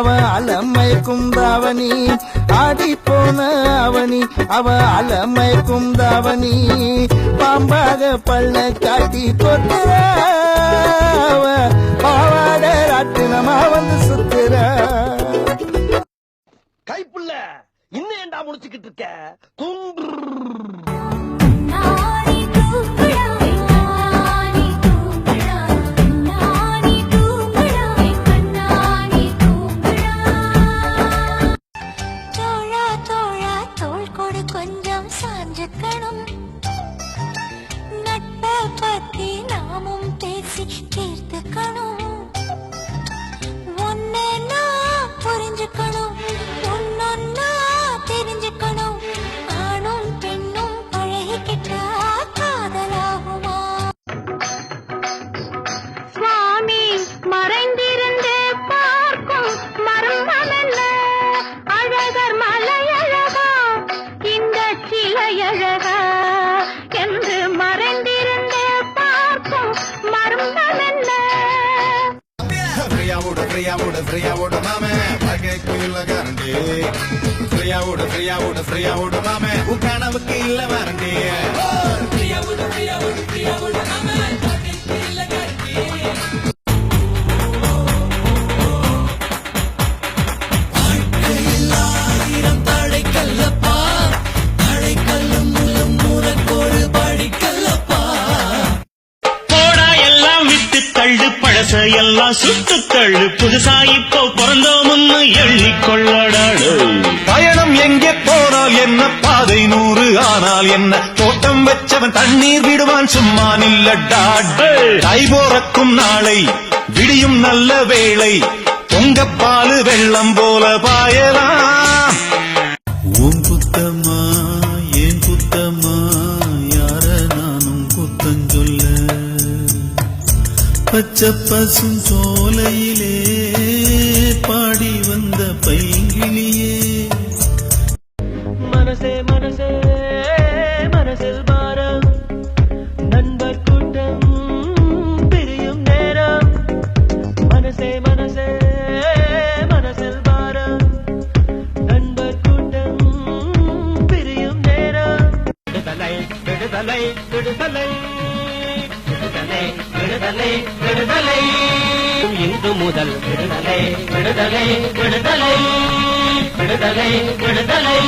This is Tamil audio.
அவ அலமயக்கும் தாவணி ஆடி போன அவனி அவ அலமயக்கும் தாவணி பாம்பாக பல்ல காட்டி கொட்டுற அவ பாவாட ராட்டினமா வந்து சுத்துற. கைப்புள்ள இன்னும் ஏண்டா முடிச்சுக்கிட்டு இருக்க? கொஞ்சம் சாஞ்சுக்கணும் நட்பை பத்தி நாமும் பேசி தீர்த்துக்கணும் ஒன்னா புரிஞ்சுக்கணும் ஒன்னொன்னா தெரிஞ்சுக்கணும் ஆணும் பெண்ணும் பழகிக்கிட்டா காதலாகுமா சுவாமி மறைந்திருந்து பார்க்கும் மர்மம் என்ன அழகர் மலையழகா இந்த சிலையழகா என்று மறைந்திருந்து பார்க்கும் மர்மம் என்ன ஃப்ரீயாவோட மாமே பகைக்கு இல்ல கரண்டி ஃப்ரீயாவோட மாமே உன் கனவுக்கு இல்ல வரண்டி எல்லாம் சுட்டு தள்ளு புதுசா இப்போ பிறந்தோம்னு எண்ணிக்கொள்ளடாடு. பயணம் எங்கே போனால் என்ன பாதை 100 ஆனால் என்ன தோட்டம் வச்சவன் தண்ணீர் விடுவான் சும்மா நில்லடாடு. கை போறக்கும் நாளை விடியும் நல்ல வேளை பொங்கப்பாலு வெள்ளம் போல பாயலாம். உன் குத்தமா ஏன் குத்தமா யார நானும் குத்தம் சொல்ல பச்சை பசும் சோலையிலே பாடி வந்த பைங்கிளியே மனசே மனசே மனசில் பாரம் நண்பர் கூட்டம் பிரியும் நேரம் மனசே மனசே மனசில் பாரம் நண்பர் கூட்டம் பிரியும் நேரம் விடுதலை விடுதலை விடுதலை விடுதலை விடுதலை விடுதலை இன்று முதல் விடுதலை விடுதலை விடுதலை விடுதலை விடுதலை